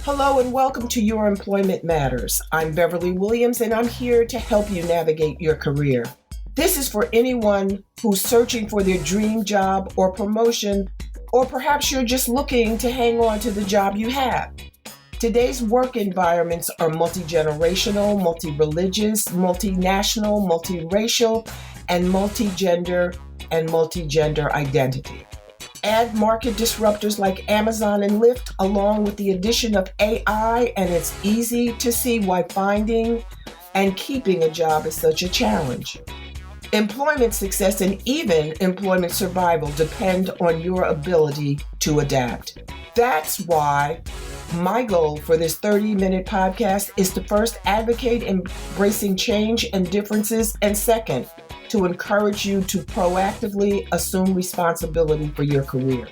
Hello and welcome to Your Employment Matters. I'm Beverly Williams and I'm here to help you navigate your career. This is for anyone who's searching for their dream job or promotion, or perhaps you're just looking to hang on to the job you have. Today's work environments are multi-generational, multi-religious, multinational, multiracial, and multi-gender identity. Add market disruptors like Amazon and Lyft, along with the addition of AI, and it's easy to see why finding and keeping a job is such a challenge. Employment success and even employment survival depend on your ability to adapt. That's why my goal for this 30-minute podcast is to first advocate embracing change and differences, and second, to encourage you to proactively assume responsibility for your career.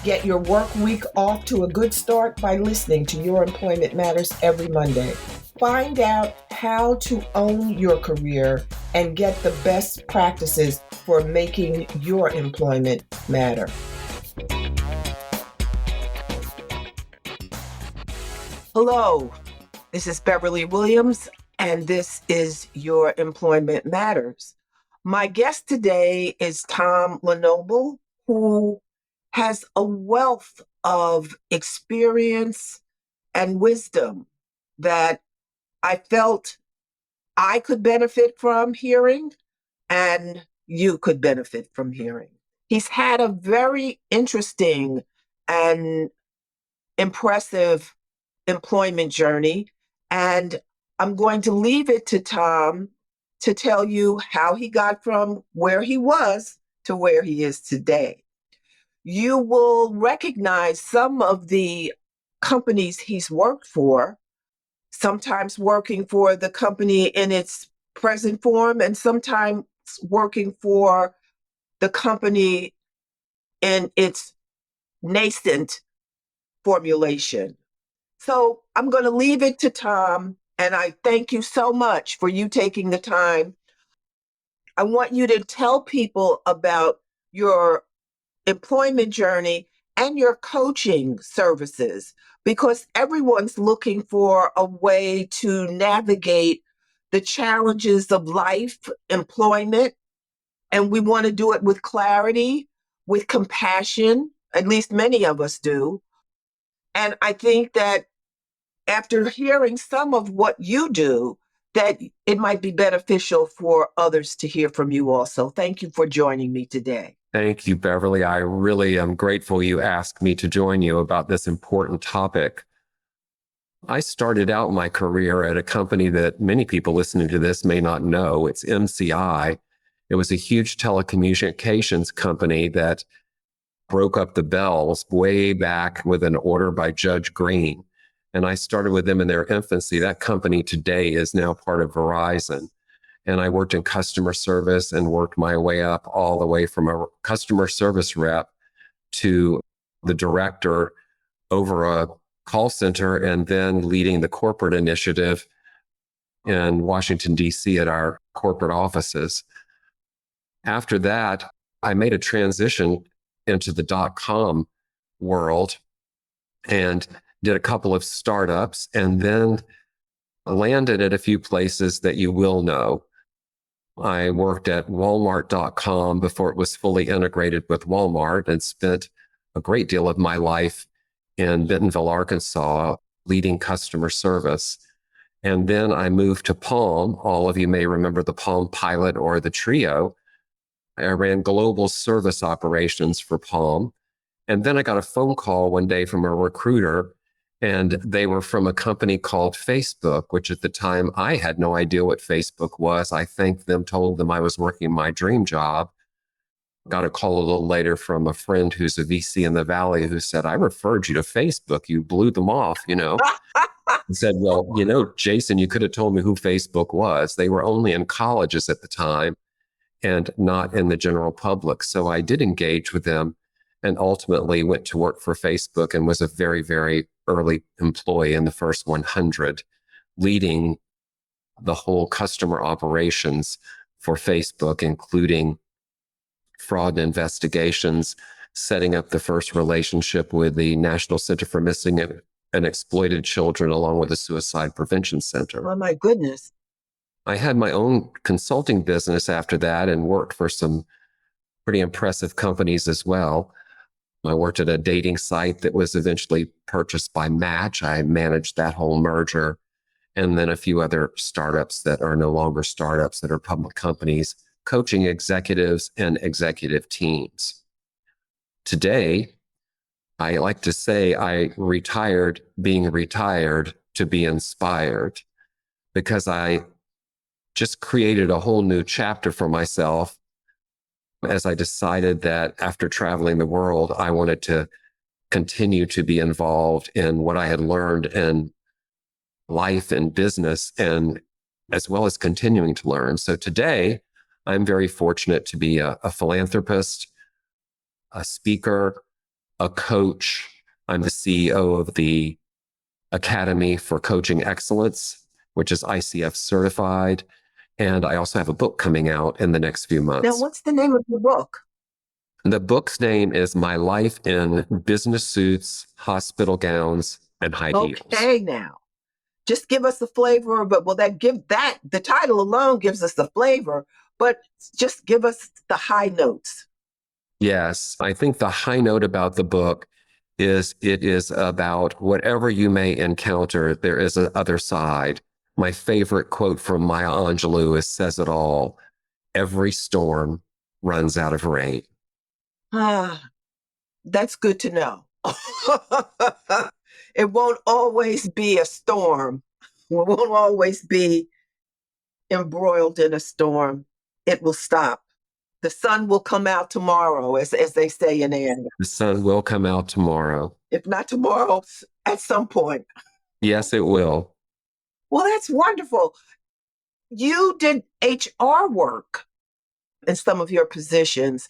Get your work week off to a good start by listening to Your Employment Matters every Monday. Find out how to own your career and get the best practices for making your employment matter. Hello, this is Beverly Williams, and this is Your Employment Matters. My guest today is Tom Lenoble, who has a wealth of experience and wisdom that I felt I could benefit from hearing and you could benefit from hearing. He's had a very interesting and impressive employment journey, and I'm going to leave it to Tom to tell you how he got from where he was to where he is today. You will recognize some of the companies he's worked for, sometimes working for the company in its present form and sometimes working for the company in its nascent formulation. So I'm going to leave it to Tom, and I thank you so much for you taking the time. I want you to tell people about your employment journey and your coaching services, because everyone's looking for a way to navigate the challenges of life, employment, and we want to do it with clarity, with compassion, at least many of us do. And I think that after hearing some of what you do, that it might be beneficial for others to hear from you also. Thank you for joining me today. Thank you, Beverly. I really am grateful you asked me to join you about this important topic. I started out my career at a company that many people listening to this may not know. It's MCI. It was a huge telecommunications company that broke up the bells way back with an order by Judge Green. And I started with them in their infancy. That company today is now part of Verizon. And I worked in customer service and worked my way up all the way from a customer service rep to the director over a call center, and then leading the corporate initiative in Washington, D.C. at our corporate offices. After that, I made a transition into the .com world and did a couple of startups, and then landed at a few places that you will know. I worked at Walmart.com before it was fully integrated with Walmart, and spent a great deal of my life in Bentonville, Arkansas, leading customer service. And then I moved to Palm. All of you may remember the Palm Pilot or the Trio. I ran global service operations for Palm. And then I got a phone call one day from a recruiter, and they were from a company called Facebook, which at the time I had no idea what Facebook was. I thanked them, told them I was working my dream job. Got a call a little later from a friend who's a VC in the Valley who said, I referred you to Facebook. You blew them off, and said, well, Jason, you could have told me who Facebook was. They were only in colleges at the time and not in the general public. So I did engage with them and ultimately went to work for Facebook and was a very, very early employee in the first 100, leading the whole customer operations for Facebook, including fraud investigations, setting up the first relationship with the National Center for Missing and exploited children, along with a suicide prevention center. Oh my goodness. I had my own consulting business after that and worked for some pretty impressive companies as well. I worked at a dating site that was eventually purchased by Match. I managed that whole merger, and then a few other startups that are no longer startups that are public companies, coaching executives and executive teams. Today, I like to say I retired being retired to be inspired, because I just created a whole new chapter for myself as I decided that after traveling the world, I wanted to continue to be involved in what I had learned in life and business, and as well as continuing to learn. So today, I'm very fortunate to be a philanthropist, a speaker, a coach. I'm the CEO of the Academy for Coaching Excellence, which is ICF certified. And I also have a book coming out in the next few Now, months. what's the name of the book? The book's name is My Life in Business Suits, Hospital Gowns, and High Heels. Okay, now. Just give us the flavor, but will that give that the title alone gives us the flavor, but just give us the high notes. Yes, I think the high note about the book is it is about whatever you may encounter, there is an other side. My favorite quote from Maya Angelou is says it all. Every storm runs out of rain. Ah, that's good to know. It won't always be a storm. We won't always be embroiled in a storm. It will stop. The sun will come out tomorrow, as they say in Anna. The sun will come out tomorrow. If not tomorrow, at some point. Yes, it will. Well, that's wonderful. You did HR work in some of your positions.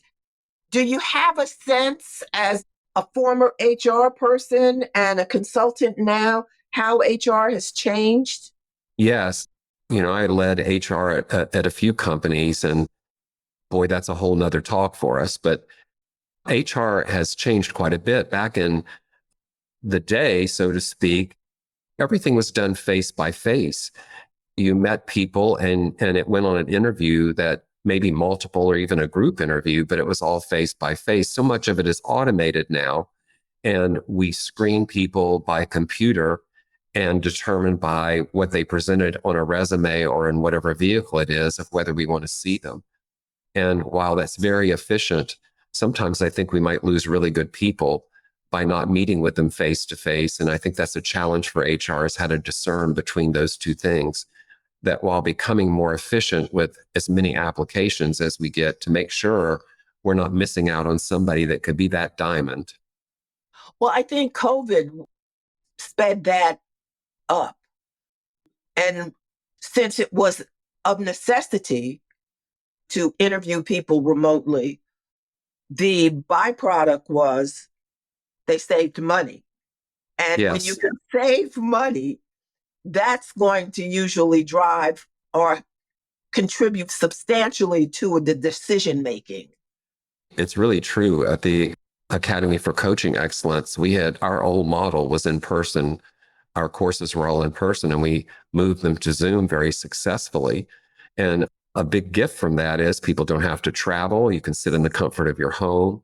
Do you have a sense, as a former HR person and a consultant now, how HR has changed? Yes. I led HR at a few companies, and boy, that's a whole nother talk for us. But HR has changed quite a bit. Back in the day, so to speak, everything was done face by face. You met people, and it went on an interview that maybe multiple or even a group interview, but it was all face by face. So much of it is automated now. And we screen people by computer and determine by what they presented on a resume or in whatever vehicle it is of whether we want to see them. And while that's very efficient, sometimes I think we might lose really good people by not meeting with them face to face. And I think that's a challenge for HR, is how to discern between those two things, that while becoming more efficient with as many applications as we get, to make sure we're not missing out on somebody that could be that diamond. Well, I think COVID sped that up. And since it was of necessity to interview people remotely, the byproduct was they saved money. And when you Yes, can save money, that's going to usually drive or contribute substantially to the decision making. it's really true. At the Academy for Coaching Excellence, we had our old model was in person. Our courses were all in person, and we moved them to Zoom very successfully. And a big gift from that is people don't have to travel. You can sit in the comfort of your home.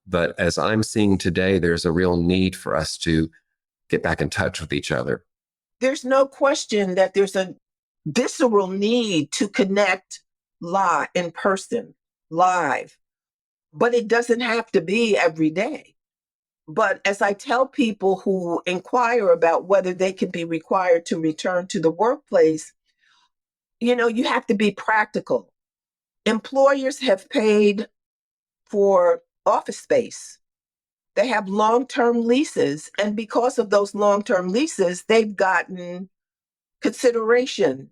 But as I'm seeing today, there's a real need for us to get back in touch with each other. There's no question that there's a visceral need to connect live in person, live, but it doesn't have to be every day. But as I tell people who inquire about whether they can be required to return to the workplace, you have to be practical. Employers have paid for office space. They have long-term leases, and because of those long-term leases, they've gotten consideration,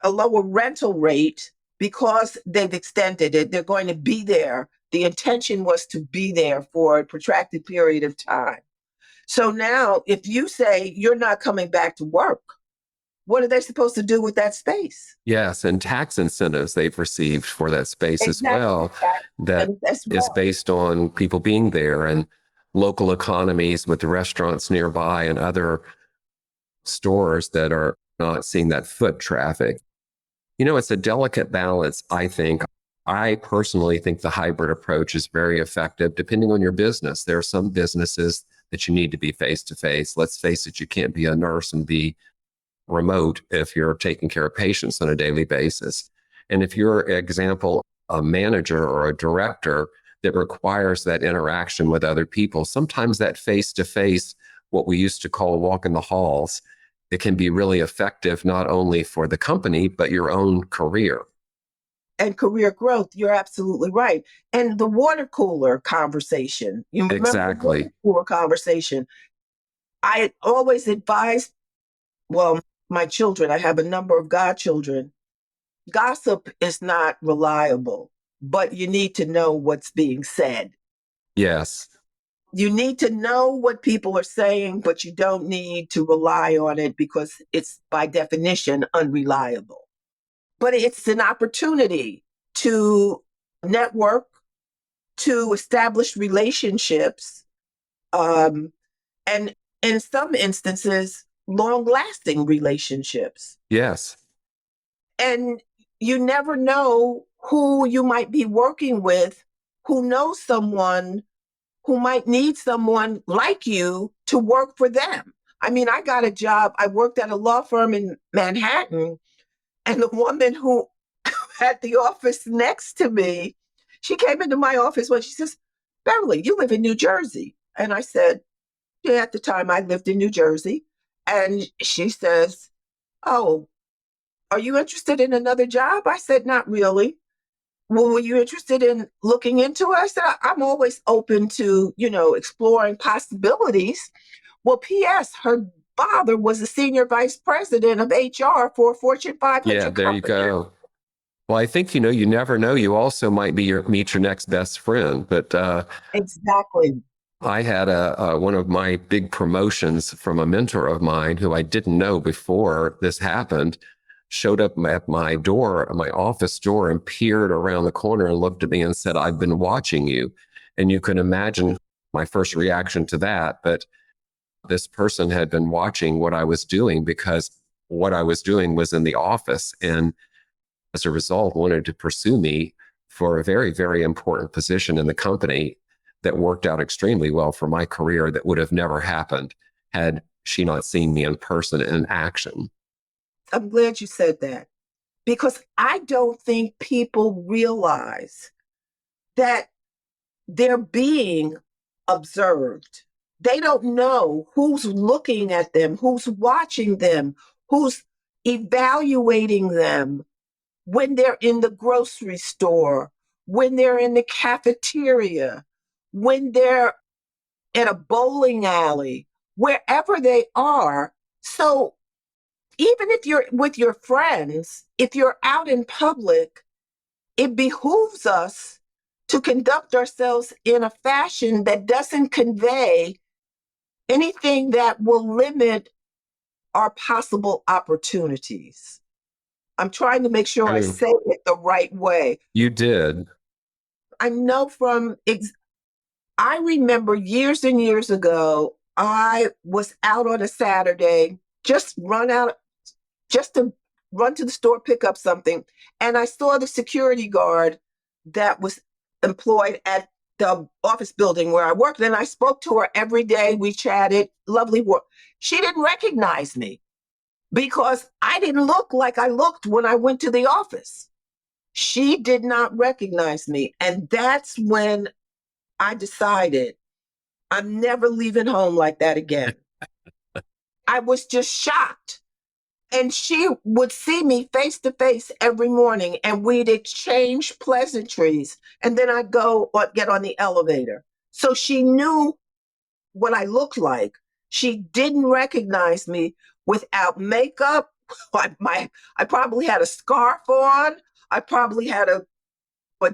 a lower rental rate, because they've extended it. They're going to be there. The intention was to be there for a protracted period of time. So now, if you say you're not coming back to work, what are they supposed to do with that space? Yes, and tax incentives they've received for that space as Exactly. well, that As is well. based on people being there. And local economies with the restaurants nearby and other stores that are not seeing that foot traffic. It's a delicate balance, I think. I personally think the hybrid approach is very effective depending on your business. There are some businesses that you need to be face to face. Let's face it, you can't be a nurse and be remote if you're taking care of patients on a daily basis. And if you're, example, a manager or a director that requires that interaction with other people, sometimes that face to face, what we used to call a walk in the halls, it can be really effective not only for the company, but your own career. And career growth, you're absolutely right. And the water cooler conversation, you remember the water Exactly. cooler conversation? I always advise, well, my children, I have a number of godchildren. Gossip is not reliable, but you need to know what's being said. Yes. You need to know what people are saying, but you don't need to rely on it because it's by definition unreliable. But it's an opportunity to network, to establish relationships, and in some instances, long lasting relationships. Yes. And you never know who you might be working with who knows someone who might need someone like you to work for them. I mean, I got a job, I worked at a law firm in Manhattan, and the woman who had the office next to me, she came into my office when she says, Beverly, you live in New Jersey. And I said, yeah, at the time I lived in New Jersey. And she says, oh, are you interested in another job? I said, not really. Well, were you interested in looking into it? I said, I'm always open to, exploring possibilities. Well, P.S., her father was the senior vice president of HR for a Fortune Yeah, 500 there you company. go. Well, I think, you never know. You also might meet your next best friend. But Exactly. I had one of my big promotions from a mentor of mine who I didn't know before this happened, showed up at my door, my office door, and peered around the corner and looked at me and said, I've been watching you. And you can imagine my first reaction to that. But this person had been watching what I was doing because what I was doing was in the office. And as a result, wanted to pursue me for a very, very important position in the company that worked out extremely well for my career that would have never happened had she not seen me in person in action. I'm glad you said that because I don't think people realize that they're being observed. They don't know who's looking at them, who's watching them, who's evaluating them when they're in the grocery store, when they're in the cafeteria, when they're at a bowling alley, wherever they are. So even if you're with your friends, if you're out in public, it behooves us to conduct ourselves in a fashion that doesn't convey anything that will limit our possible opportunities. I'm trying to make sure I True. say it the right way. You did. I know I remember years and years ago, I was out on a Saturday, just to run to the store, pick up something. And I saw the security guard that was employed at the office building where I worked. And I spoke to her every day. We chatted, lovely work. She didn't recognize me because I didn't look like I looked when I went to the office. She did not recognize me. And that's when I decided I'm never leaving home like that again. I was just shocked. And she would see me face to face every morning and we'd exchange pleasantries. And then I'd go or get on the elevator. So she knew what I looked like. She didn't recognize me without makeup. I probably had a scarf on. I probably had a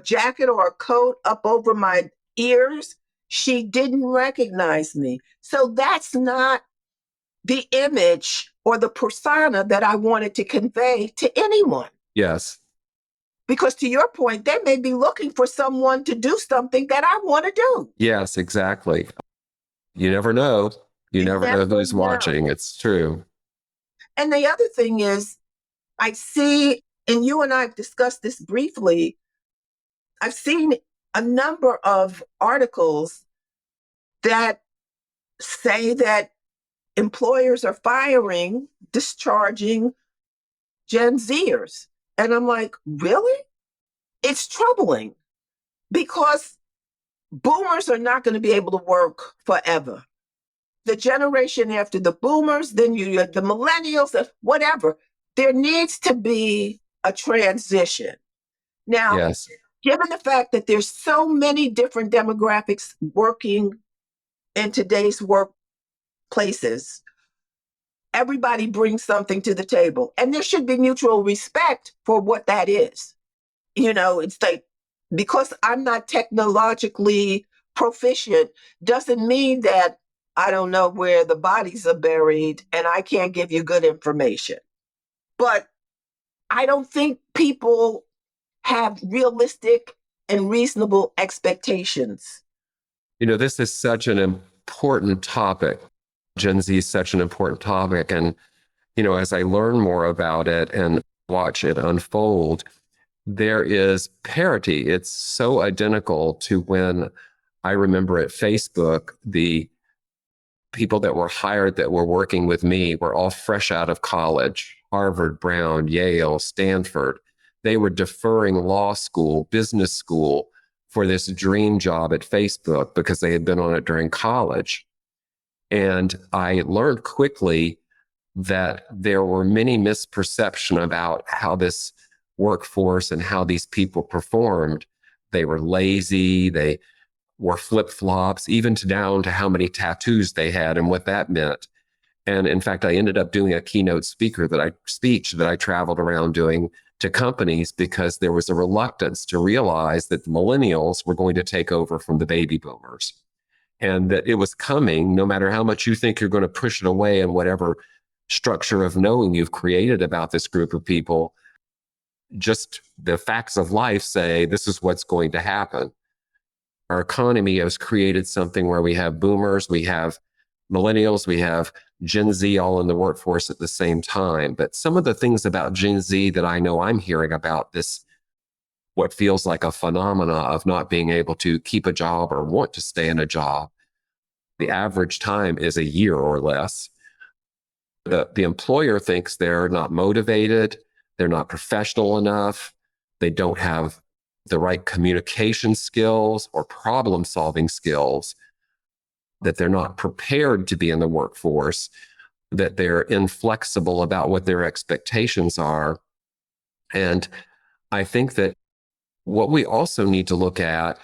jacket or a coat up over my ears. She didn't recognize me. So that's not the image or the persona that I wanted to convey to anyone. Yes. Because to your point, they may be looking for someone to do something that I want to do. Yes, exactly. You never know. You You never know never who's know. watching. It's true. And the other thing is, I see, and you and I have discussed this briefly, I've seen a number of articles that say that employers are firing, discharging Gen Zers. And I'm like, really? It's troubling because boomers are not going to be able to work forever. The generation after the boomers, then you the millennials, whatever. There needs to be a transition. Now, Yes. given the fact that there's so many different demographics working in today's workplaces, everybody brings something to the table. And there should be mutual respect for what that is. It's like because I'm not technologically proficient doesn't mean that I don't know where the bodies are buried and I can't give you good information. But I don't think people have realistic and reasonable expectations. This is such an important topic. Gen Z is such an important topic. And, as I learn more about it and watch it unfold, there is parity. It's so identical to when I remember at Facebook, the people that were hired that were working with me were all fresh out of college, Harvard, Brown, Yale, Stanford. They were deferring law school, business school for this dream job at Facebook because they had been on it during college. And I learned quickly that there were many misperceptions about how this workforce and how these people performed. They were lazy, they wore flip flops, even down to how many tattoos they had and what that meant. And in fact, I ended up doing a keynote speech that I traveled around doing to companies because there was a reluctance to realize that the millennials were going to take over from the baby boomers and that it was coming no matter how much you think you're going to push it away and whatever structure of knowing you've created about this group of people. Just the facts of life say this is what's going to happen. Our economy has created something where we have boomers, we have millennials, we have Gen Z all in the workforce at the same time. But some of the things about Gen Z that I know I'm hearing about this, what feels like a phenomena of not being able to keep a job or want to stay in a job, the average time is a year or less. The employer thinks they're not motivated, they're not professional enough, they don't have the right communication skills or problem solving skills, that they're not prepared to be in the workforce, that they're inflexible about what their expectations are. And I think that what we also need to look at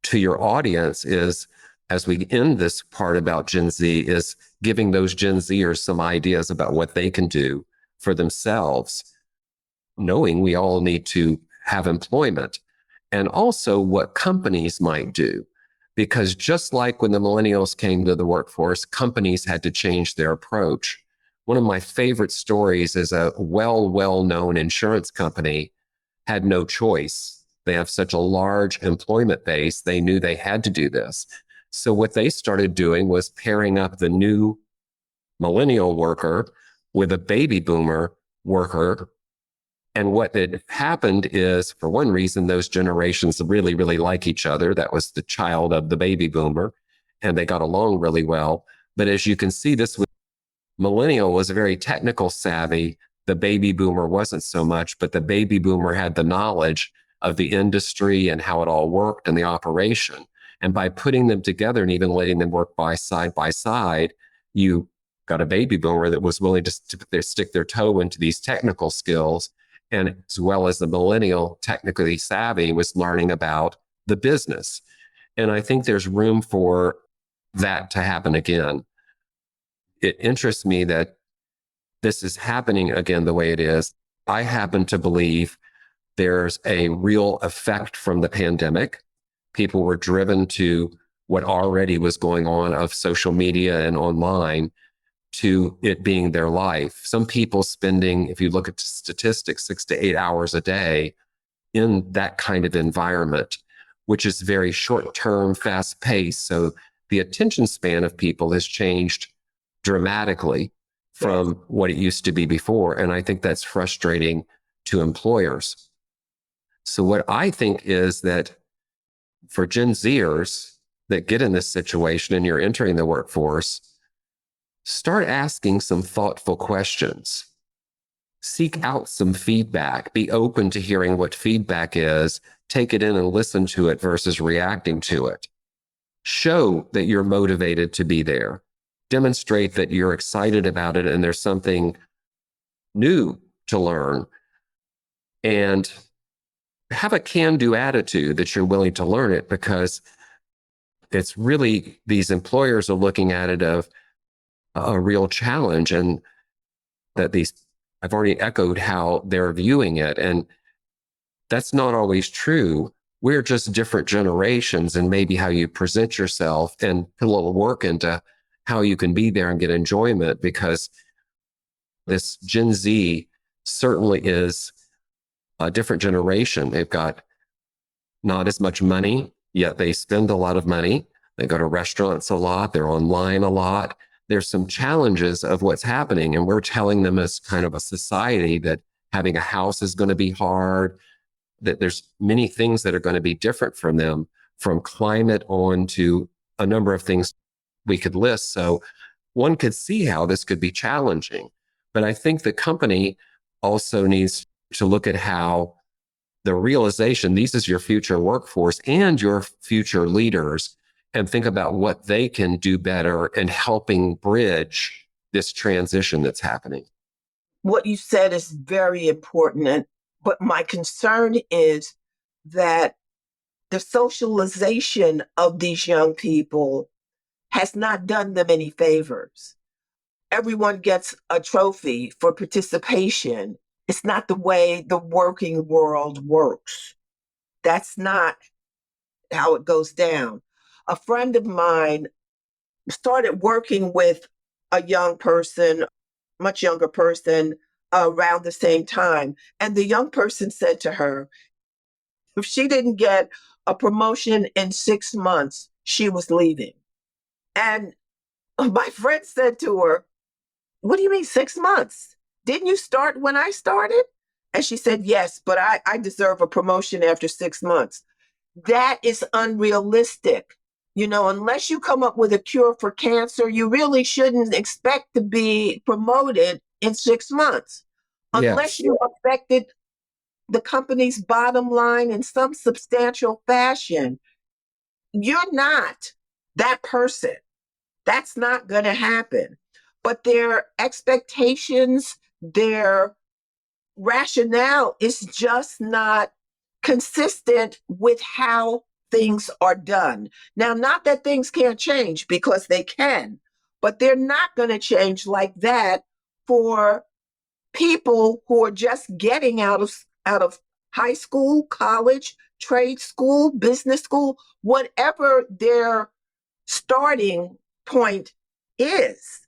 to your audience is, as we end this part about Gen Z, is giving those Gen Zers some ideas about what they can do for themselves, knowing we all need to have employment, and also what companies might do. Because just like when the millennials came to the workforce, companies had to change their approach. One of my favorite stories is a well-known insurance company had no choice. They have such a large employment base, they knew they had to do this. So what they started doing was pairing up the new millennial worker with a baby boomer worker. And what had happened is, for one reason, those generations really, really like each other. That was the child of the baby boomer, and they got along really well. But as you can see, this was, millennial was very technical savvy. The baby boomer wasn't so much, but the baby boomer had the knowledge of the industry and how it all worked and the operation. And by putting them together and even letting them work by side, you got a baby boomer that was willing to stick their toe into these technical skills, and as well as the millennial technically savvy was learning about the business. And I think there's room for that to happen again. It interests me that this is happening again the way it is. I happen to believe there's a real effect from the pandemic. People were driven to what already was going on of social media and online to it being their life. Some people spending, if you look at statistics, 6 to 8 hours a day in that kind of environment, which is very short term, fast paced. So the attention span of people has changed dramatically Yes. from what it used to be before. And I think that's frustrating to employers. So, what I think is that for Gen Zers that get in this situation and you're entering the workforce, start asking some thoughtful questions. Seek out some feedback. Be open to hearing what feedback is. Take it in and listen to it versus reacting to it. Show that you're motivated to be there. Demonstrate that you're excited about it and there's something new to learn. And have a can-do attitude that you're willing to learn it, because it's really, these employers are looking at it of a real challenge, and that these, I've already echoed how they're viewing it. And that's not always true. We're just different generations, and maybe how you present yourself and put a little work into how you can be there and get enjoyment, because this Gen Z certainly is a different generation. They've got not as much money, yet they spend a lot of money. They go to restaurants a lot. They're online a lot. There's some challenges of what's happening. And we're telling them as kind of a society that having a house is going to be hard, that there's many things that are going to be different from them, from climate on to a number of things we could list. So one could see how this could be challenging. But I think the company also needs to look at how the realization, these is your future workforce and your future leaders, and think about what they can do better in helping bridge this transition that's happening. What you said is very important. But my concern is that the socialization of these young people has not done them any favors. Everyone gets a trophy for participation. It's not the way the working world works. That's not how it goes down. A friend of mine started working with a young person, much younger person, around the same time. And the young person said to her, if she didn't get a promotion in 6 months, she was leaving. And my friend said to her, what do you mean 6 months? Didn't you start when I started? And she said, yes, but I deserve a promotion after 6 months. That is unrealistic. You know, unless you come up with a cure for cancer, you really shouldn't expect to be promoted in 6 months. Unless Yes. you affected the company's bottom line in some substantial fashion, you're not that person. That's not going to happen. But their expectations, their rationale is just not consistent with how things are done. Now, not that things can't change, because they can, but they're not going to change like that for people who are just getting out of high school, college, trade school, business school, whatever their starting point is.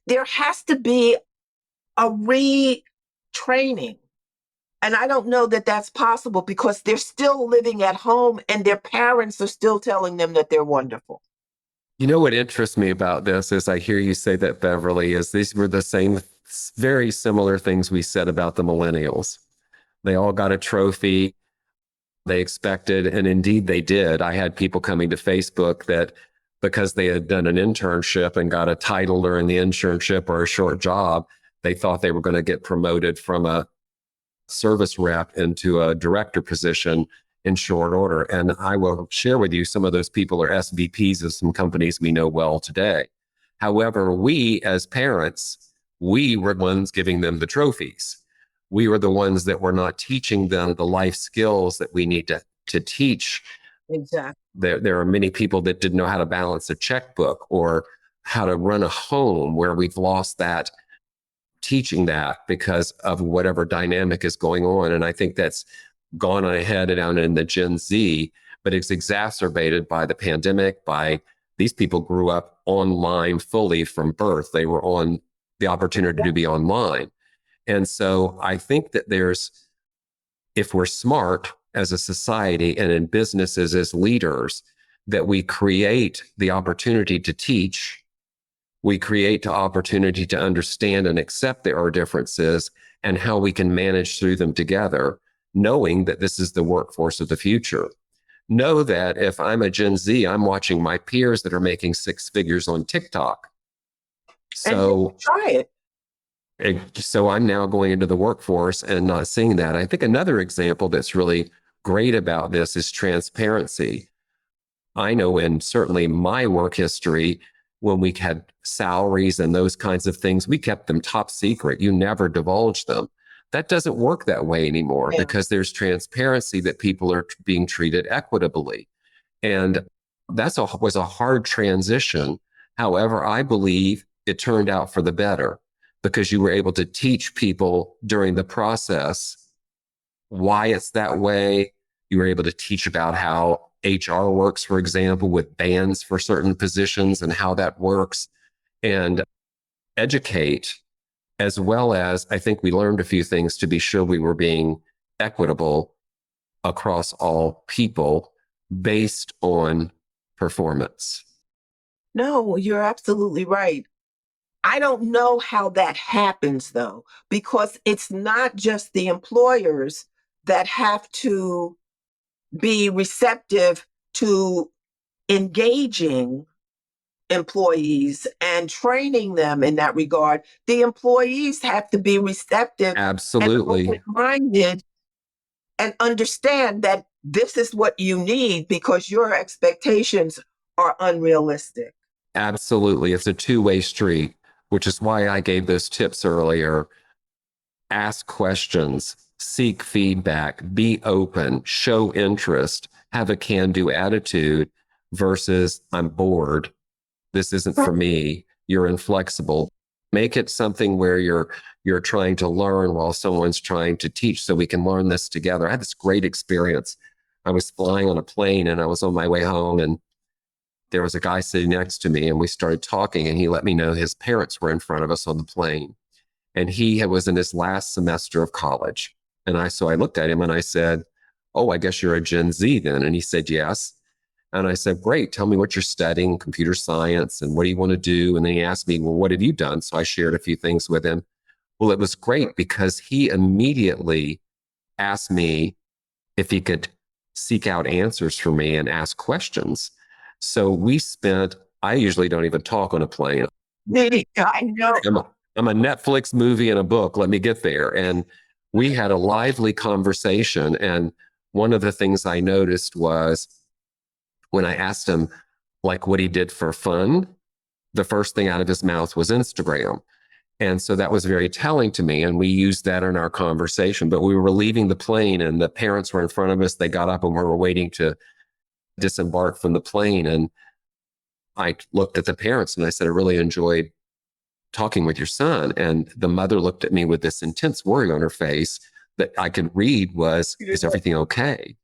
There has to be a retraining. And I don't know that that's possible, because they're still living at home and their parents are still telling them that they're wonderful. You know what interests me about this is I hear you say that, Beverly, is these were the same, very similar things we said about the millennials. They all got a trophy. They expected, and indeed they did. I had people coming to Facebook that because they had done an internship and got a title during the internship or a short job, they thought they were going to get promoted from a service rep into a director position in short order. And I will share with you, some of those people are SVPs of some companies we know well today. However, we as parents, we were the ones giving them the trophies. We were the ones that were not teaching them the life skills that we need to teach. Exactly. There are many people that didn't know how to balance a checkbook or how to run a home, where we've lost that teaching that because of whatever dynamic is going on. And I think that's gone ahead down in the Gen Z, but it's exacerbated by the pandemic, by these people grew up online fully from birth. They were on the opportunity to be online. And so I think that if we're smart as a society and in businesses as leaders, that we create the opportunity to teach, we create the opportunity to understand and accept there are differences and how we can manage through them together, knowing that this is the workforce of the future. Know that if I'm a Gen Z, I'm watching my peers that are making six figures on TikTok. And just So, try it. so I'm now going into the workforce and not seeing that. I think another example that's really great about this is transparency. I know in certainly my work history, when we had salaries and those kinds of things, we kept them top secret. You never divulged them. That doesn't work that way anymore Yeah. because there's transparency that people are being treated equitably. And was a hard transition. However, I believe it turned out for the better because you were able to teach people during the process why it's that way. You were able to teach about how HR works, for example, with bands for certain positions and how that works, and educate, as well as I think we learned a few things to be sure we were being equitable across all people based on performance. No, you're absolutely right. I don't know how that happens though, because it's not just the employers that have to be receptive to engaging employees and training them in that regard. The employees have to be receptive and Absolutely. open minded and understand that this is what you need because your expectations are unrealistic. Absolutely. It's a two-way street, which is why I gave those tips earlier. Ask questions, seek feedback, be open, show interest, have a can do attitude versus I'm bored. This isn't for me. You're inflexible. Make it something where you're trying to learn while someone's trying to teach so we can learn this together. I had this great experience. I was flying on a plane and I was on my way home and there was a guy sitting next to me and we started talking and he let me know his parents were in front of us on the plane and he was in his last semester of college. And so I looked at him and I said, "Oh, I guess you're a Gen Z then." And he said, "Yes." And I said, "Great. Tell me what you're studying, computer science, and what do you want to do?" And then he asked me, "Well, what have you done?" So I shared a few things with him. Well, it was great because he immediately asked me if he could seek out answers for me and ask questions. So I usually don't even talk on a plane. I know. I'm a Netflix movie and a book. Let me get there. And we had a lively conversation. And one of the things I noticed was when I asked him like what he did for fun, the first thing out of his mouth was Instagram. And so that was very telling to me. And we used that in our conversation. But we were leaving the plane and the parents were in front of us. They got up and we were waiting to disembark from the plane. And I looked at the parents and I said, "I really enjoyed talking with your son." And the mother looked at me with this intense worry on her face that I could read was, "Is everything okay?"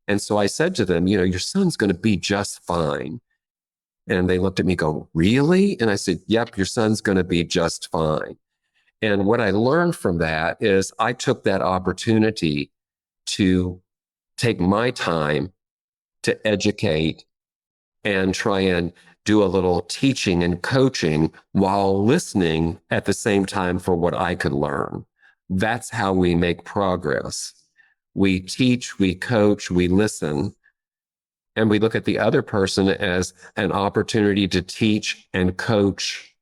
And so I said to them, "Your son's going to be just fine." And they looked at me, go, "Really?" And I said, "Yep, your son's going to be just fine." And what I learned from that is I took that opportunity to take my time to educate and try and do a little teaching and coaching while listening at the same time for what I could learn. That's how we make progress. We teach, we coach, we listen, and we look at the other person as an opportunity to teach and coach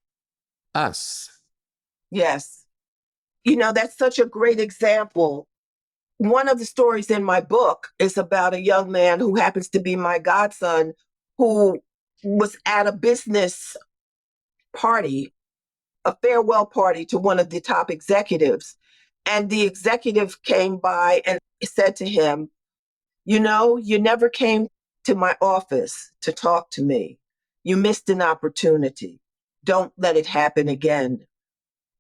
us. Yes. That's such a great example. One of the stories in my book is about a young man who happens to be my godson who was at a business party, a farewell party to one of the top executives. And the executive came by and said to him, you never came to my office to talk to me. You missed an opportunity. Don't let it happen again.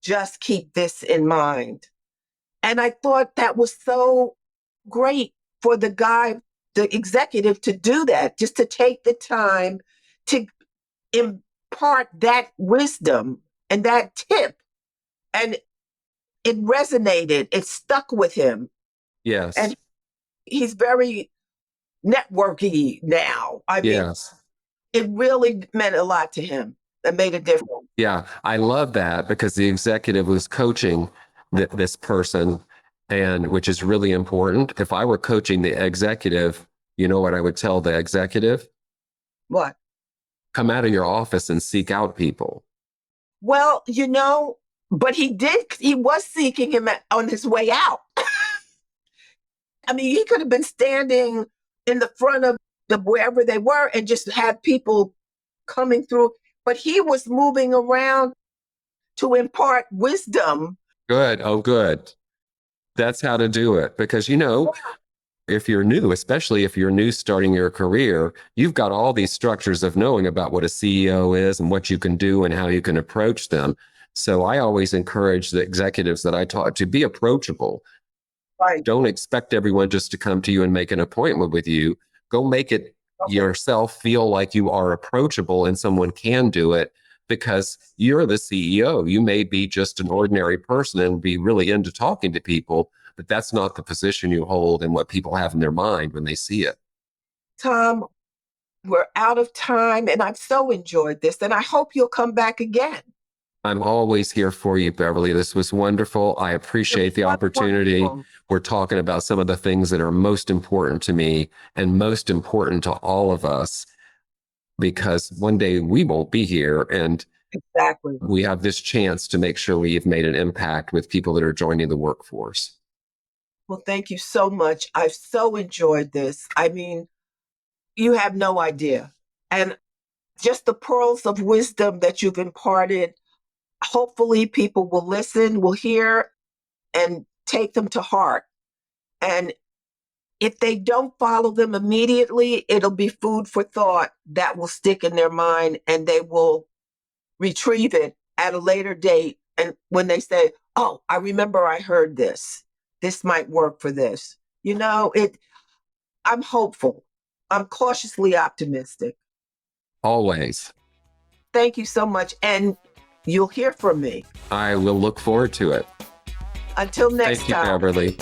Just keep this in mind. And I thought that was so great for the executive to do that, just to take the time to impart that wisdom and that tip. And it resonated, it stuck with him. Yes. And he's very networky now. I mean, Yes. it really meant a lot to him. That made a difference. Yeah, I love that because the executive was coaching this person, and which is really important. If I were coaching the executive, you know what I would tell the executive? What? Come out of your office and seek out people. Well, but he was seeking him on his way out. I mean, he could have been standing in the front of wherever they were and just had people coming through, but he was moving around to impart wisdom. Good. Oh, good. That's how to do it. Because, if you're new, especially if you're new starting your career, you've got all these structures of knowing about what a CEO is and what you can do and how you can approach them. So I always encourage the executives that I talk to be approachable. Right. Don't expect everyone just to come to you and make an appointment with you. Go make it yourself feel like you are approachable and someone can do it because you're the CEO. You may be just an ordinary person and be really into talking to people, but that's not the position you hold and what people have in their mind when they see it. Tom, we're out of time, and I've so enjoyed this, and I hope you'll come back again. I'm always here for you, Beverly. This was wonderful. I appreciate the opportunity. Wonderful. We're talking about some of the things that are most important to me and most important to all of us because one day we won't be here and Exactly. we have this chance to make sure we've made an impact with people that are joining the workforce. Well, thank you so much. I've so enjoyed this. I mean, you have no idea. And just the pearls of wisdom that you've imparted, hopefully people will listen, will hear, and take them to heart. And if they don't follow them immediately, it'll be food for thought that will stick in their mind and they will retrieve it at a later date. And when they say, oh, I remember I heard this, this might work for this. I'm hopeful. I'm cautiously optimistic. Always. Thank you so much. And you'll hear from me. I will look forward to it. Until next Thank you, time. Beverly.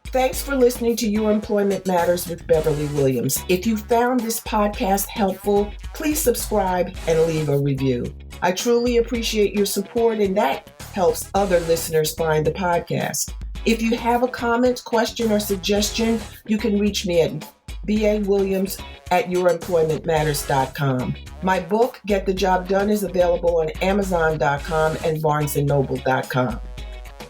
Thanks for listening to Your Employment Matters with Beverly Williams. If you found this podcast helpful, please subscribe and leave a review. I truly appreciate your support, and that helps other listeners find the podcast. If you have a comment, question, or suggestion, you can reach me at baWilliams@youremploymentmatters.com. My book, Get the Job Done, is available on Amazon.com and BarnesandNoble.com.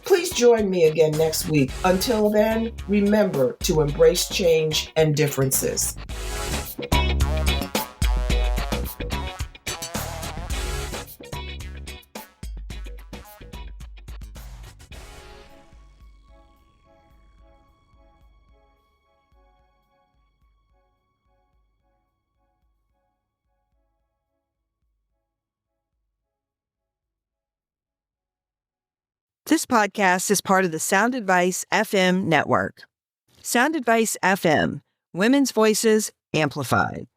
Please join me again next week. Until then, remember to embrace change and differences. This podcast is part of the Sound Advice FM network. Sound Advice FM, women's voices amplified.